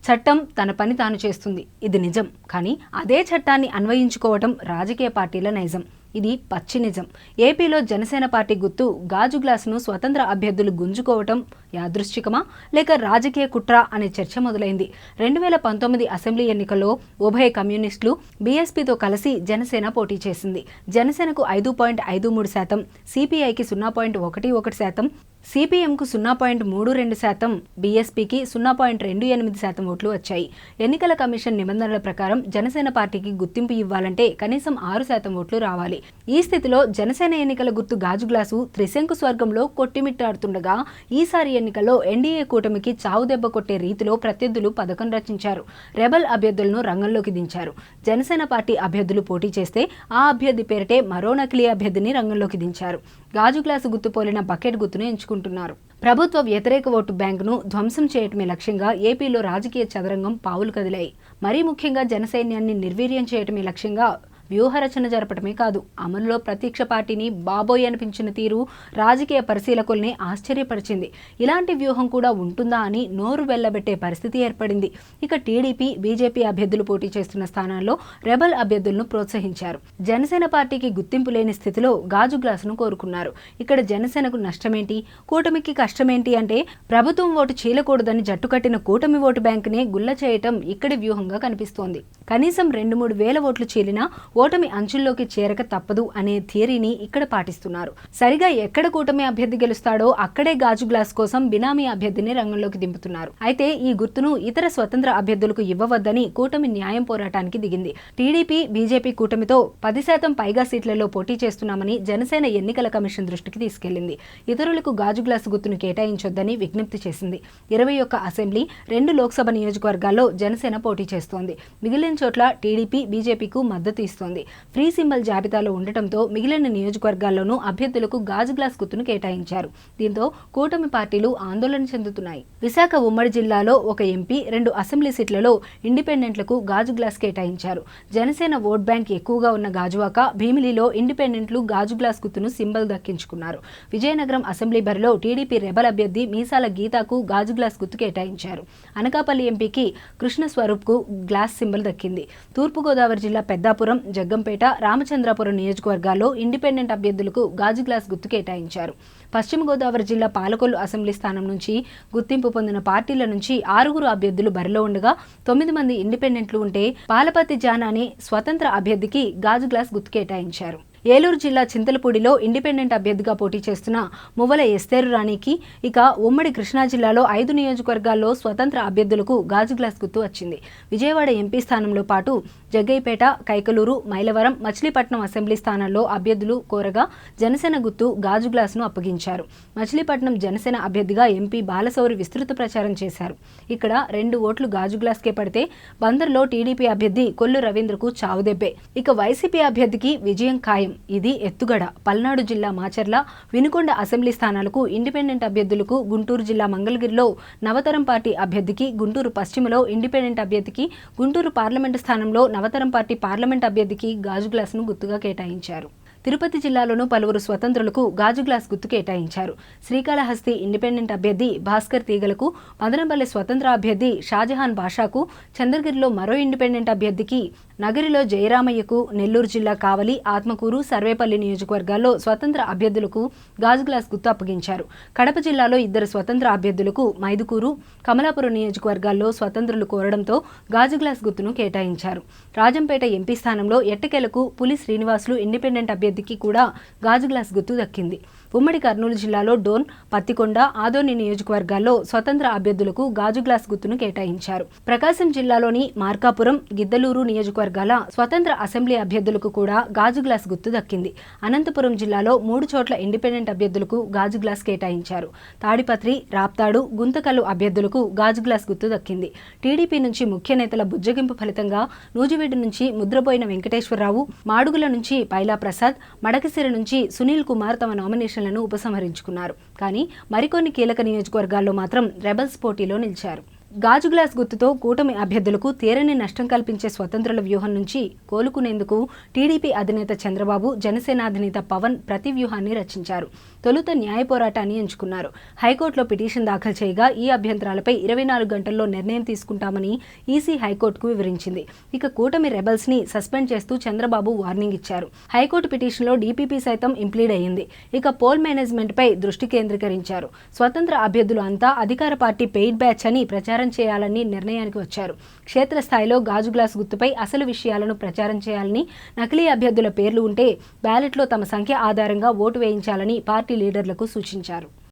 చట్టం తన పని తాను చేస్తుంది, ఇది నిజం. కానీ అదే చట్టాన్ని అన్వయించుకోవటం రాజకీయ పార్టీల నైజం. ఇది పచ్చి నిజం. ఏపీలో జనసేన పార్టీ గుర్తు గాజు గ్లాసును స్వతంత్ర అభ్యర్థులు గుంజుకోవటం యాదృశ్చికమా లేక రాజకీయ కుట్ర అనే చర్చ మొదలైంది. 2019 అసెంబ్లీ ఎన్నికల్లో ఉభయ కమ్యూనిస్టులు బీఎస్పీతో కలిసి జనసేన పోటీ చేసింది. జనసేనకు 5.53%, సిపిఐకి 0.11%, సిపిఎంకు 0.32%, బీఎస్పీకి 0.28% ఓట్లు వచ్చాయి. ఎన్నికల కమిషన్ నిబంధనల ప్రకారం జనసేన పార్టీకి గుర్తింపు ఇవ్వాలంటే కనీసం 6% ఓట్లు రావాలి. ఈ స్థితిలో జనసేన ఎన్నికల గుర్తు గాజు గ్లాసు త్రిశంకు స్వర్గంలో కొట్టిమిట్టాడుతుండగా ఈసారి ఎన్నికల్లో ఎన్డీఏ కూటమికి చావు దెబ్బ కొట్టే రీతిలో ప్రత్యర్థులు పథకం రచించారు. రెబల్ అభ్యర్థులను రంగంలోకి దించారు. జనసేన పార్టీ అభ్యర్థులు పోటీ చేస్తే ఆ అభ్యర్థి పేరిటే మరో నకిలీ అభ్యర్థిని రంగంలోకి దించారు. గాజు గ్లాసు గుర్తు పోలిన బకెట్ గుర్తును ఎంచుకుంటున్నారు. ప్రభుత్వ వ్యతిరేక ఓటు బ్యాంకును ధ్వంసం చేయటమే లక్ష్యంగా ఏపీలో రాజకీయ చదరంగం పావులు కదిలాయి. మరీ ముఖ్యంగా జనసైన్యాన్ని నిర్వీర్యం చేయటమే లక్ష్యంగా వ్యూహరచన జరపటమే కాదు, అమలులో ప్రత్యక్ష పార్టీని బాబోయ్ అనిపించిన తీరు రాజకీయ పరిశీలకుల్ని ఆశ్చర్యపరిచింది. ఇలాంటి వ్యూహం కూడా ఉంటుందా అని నోరు వెళ్లబెట్టే పరిస్థితి ఏర్పడింది. ఇక టీడీపీ, బీజేపీ అభ్యర్థులు పోటీ చేస్తున్న స్థానాల్లో రెబల్ అభ్యర్థులను ప్రోత్సహించారు. జనసేన పార్టీకి గుర్తింపు లేని స్థితిలో గాజు గ్లాసును కోరుకున్నారు. ఇక్కడ జనసేనకు నష్టమేంటి, కూటమికి కష్టమేంటి అంటే ప్రభుత్వం ఓటు చీలకూడదని జట్టుకట్టిన కూటమి ఓటు బ్యాంకునే గుల్ల చేయటం ఇక్కడి వ్యూహంగా కనిపిస్తోంది. కనీసం 2-3 వేల ఓట్లు చీలినా ఓటమి అంచుల్లోకి చేరక తప్పదు అనే థియరీని ఇక్కడ పాటిస్తున్నారు. సరిగా ఎక్కడ కూటమి అభ్యర్థి గెలుస్తాడో అక్కడే గాజు గ్లాస్ కోసం బినామీ అభ్యర్థిని రంగంలోకి దింపుతున్నారు. అయితే ఈ గుర్తును ఇతర స్వతంత్ర అభ్యర్థులకు ఇవ్వవద్దని కూటమి న్యాయం పోరాటానికి దిగింది. టీడీపీ, బీజేపీ కూటమితో 10% పైగా సీట్లలో పోటీ చేస్తున్నామని జనసేన ఎన్నికల కమిషన్ దృష్టికి తీసుకెళ్లింది. ఇతరులకు గాజు గ్లాసు గుర్తును కేటాయించొద్దని విజ్ఞప్తి చేసింది. 21 అసెంబ్లీ, 2 లోక్సభ నియోజకవర్గాల్లో జనసేన పోటీ చేస్తోంది. మిగిలిన చోట్ల టీడీపీ, బీజేపీకు మద్దతు ఇస్తుంది. ఫ్రీ సింబల్ జాబితాలో ఉండటంతో మిగిలిన నియోజకవర్గాల్లోనూ అభ్యర్థులకు గాజు గ్లాస్ గుర్తును కేటాయించారు. దీంతో కూటమి పార్టీలు ఆందోళన చెందుతున్నాయి. విశాఖ ఉమ్మడి జిల్లాలో ఒక ఎంపీ, 2 అసెంబ్లీ సీట్లలో ఇండిపెండెంట్లకు గాజు గ్లాస్ కేటాయించారు. జనసేన ఓట్ బ్యాంక్ ఎక్కువగా ఉన్న గాజువాక, భీమిలిలో ఇండిపెండెంట్లు గాజు గ్లాస్ గుర్తును సింబల్ దక్కించుకున్నారు. విజయనగరం అసెంబ్లీ బరిలో టీడీపీ రెబల్ అభ్యర్థి మీసాల గీతాకు గాజు గ్లాస్ గుర్తు కేటాయించారు. అనకాపల్లి ఎంపీకి కృష్ణస్వరూప్కు గ్లాస్ సింబల్ దక్కింది. తూర్పుగోదావరి జిల్లా పెద్దాపురం, జగ్గంపేట, రామచంద్రాపురం నియోజకవర్గాల్లో ఇండిపెండెంట్ అభ్యర్థులకు గాజు గ్లాస్ గుర్తు కేటాయించారు. పశ్చిమ గోదావరి జిల్లా పాలకొల్లు అసెంబ్లీ స్థానం నుంచి గుర్తింపు పొందిన పార్టీల నుంచి 6 అభ్యర్థులు బరిలో ఉండగా 9 మంది ఇండిపెండెంట్లు ఉంటే పాలపతి జాన్ అనే స్వతంత్ర అభ్యర్థికి గాజు గ్లాస్ గుర్తు కేటాయించారు. ఏలూరు జిల్లా చింతలపూడిలో ఇండిపెండెంట్ అభ్యర్థిగా పోటీ చేస్తున్న మువ్వల ఎస్తేరు రాణికి, ఇక ఉమ్మడి కృష్ణా జిల్లాలో 5 నియోజకవర్గాల్లో స్వతంత్ర అభ్యర్థులకు గాజు గ్లాస్ గుర్తు వచ్చింది. విజయవాడ ఎంపీ స్థానంలో పాటు జగ్గైపేట, కైకలూరు, మైలవరం, మచిలీపట్నం అసెంబ్లీ స్థానాల్లో అభ్యర్థులు కోరగా జనసేన గుర్తు గాజు గ్లాసును అప్పగించారు. మచిలీపట్నం జనసేన అభ్యర్థిగా ఎంపీ బాలశౌరి విస్తృత ప్రచారం చేశారు. ఇక్కడ 2 ఓట్లు గాజు గ్లాస్కే పడితే బందర్లో టీడీపీ అభ్యర్థి కొల్లు రవీంద్రకు చావుదెబ్బే. ఇక వైసీపీ అభ్యర్థికి విజయం ఖాయం. ఇది ఎత్తుగడ. పల్నాడు జిల్లా మాచర్ల, వినుకొండ అసెంబ్లీ స్థానాలకు ఇండిపెండెంట్ అభ్యర్థులకు, గుంటూరు జిల్లా మంగళగిరిలో నవతరం పార్టీ అభ్యర్థికి, గుంటూరు పశ్చిమలో ఇండిపెండెంట్ అభ్యర్థికి, గుంటూరు పార్లమెంటు స్థానంలో నవతరం పార్టీ పార్లమెంట్ అభ్యర్థికి గాజు గ్లాసును గుర్తుగా కేటాయించారు. తిరుపతి జిల్లాలోనూ పలువురు స్వతంత్రులకు గాజు గ్లాస్ గుర్తు కేటాయించారు. శ్రీకాళహస్తి ఇండిపెండెంట్ అభ్యర్థి భాస్కర్ తీగలకు, మదనపల్లి స్వతంత్ర అభ్యర్థి షాజహాన్ బాషాకు, చంద్రగిరిలో మరో ఇండిపెండెంట్ అభ్యర్థికి, నగరిలో జయరామయ్యకు, నెల్లూరు జిల్లా కావలి, ఆత్మకూరు, సర్వేపల్లి నియోజకవర్గాల్లో స్వతంత్ర అభ్యర్థులకు గాజు గ్లాస్ గుర్తు అప్పగించారు. కడప జిల్లాలో 2 స్వతంత్ర అభ్యర్థులకు, మైదుకూరు, కమలాపురం నియోజకవర్గాల్లో స్వతంత్రులు కోరడంతో గాజు గ్లాస్ గుర్తును కేటాయించారు. రాజంపేట ఎంపీ స్థానంలో ఎట్టకెలకు పులి శ్రీనివాసులు ఇండిపెండెంట్ అభ్యర్థికి కూడా గాజు గ్లాస్ గుర్తు దక్కింది. ఉమ్మడి కర్నూలు జిల్లాలో డోన్, పత్తికొండ, ఆదోని నియోజకవర్గాల్లో స్వతంత్ర అభ్యర్థులకు గాజు గ్లాస్ గుర్తును కేటాయించారు. ప్రకాశం జిల్లాలోని మార్కాపురం, గిద్దలూరు నియోజకవర్గాల స్వతంత్ర అసెంబ్లీ అభ్యర్థులకు కూడా గాజు గ్లాస్ గుర్తు దక్కింది. అనంతపురం జిల్లాలో 3 చోట్ల ఇండిపెండెంట్ అభ్యర్థులకు గాజు గ్లాస్ కేటాయించారు. తాడిపత్రి, రాప్తాడు, గుంతకల్లు అభ్యర్థులకు గాజు గ్లాస్ గుర్తు దక్కింది. టీడీపీ నుంచి ముఖ్య నేతల బుజ్జగింపు ఫలితంగా నూజివీడు నుంచి ముద్రపోయిన వెంకటేశ్వరరావు, మాడుగుల నుంచి పైలా ప్రసాద్, మడకసిర నుంచి సునీల్ కుమార్ తమ నామినేషన్లను ఉపసంహరించుకున్నారు. కానీ మరికొన్ని కీలక నియోజకవర్గాల్లో మాత్రం రెబల్స్ పోటీలో నిలిచారు. గాజు గ్లాస్ గుర్తుతో కూటమి అభ్యర్థులకు తీరని నష్టం కల్పించే స్వతంత్రుల వ్యూహం నుంచి కోలుకునేందుకు టీడీపీ అధినేత చంద్రబాబు, జనసేన అధినేత పవన్ ప్రతి వ్యూహాన్ని రచించారు. తొలుత న్యాయ పోరాటాన్ని ఎంచుకున్నారు. హైకోర్టులో పిటిషన్ దాఖలు చేయగా ఈ అభ్యంతరాలపై 24 గంటల్లో నిర్ణయం తీసుకుంటామని ఈసీ హైకోర్టుకు వివరించింది. ఇక కూటమి రెబల్స్ ని సస్పెండ్ చేస్తూ చంద్రబాబు వార్నింగ్ ఇచ్చారు. హైకోర్టు పిటిషన్లో డీపీపీ సైతం ఇంప్లీడ్ అయ్యింది. ఇక పోల్ మేనేజ్మెంట్ పై దృష్టి కేంద్రీకరించారు. స్వతంత్ర అభ్యర్థులు అంతా అధికార పార్టీ పెయిడ్ బ్యాచ్ అని ప్రచారం చేయాలని నిర్ణయానికి వచ్చారు. క్షేత్రస్థాయిలో గాజు గ్లాస్ గుర్తుపై అసలు విషయాలను ప్రచారం చేయాలని, నకిలీ అభ్యర్థుల పేర్లు ఉంటే బ్యాలెట్లో తమ సంఖ్య ఆధారంగా ఓటు వేయించాలని పార్టీ లీడర్లకు సూచించారు.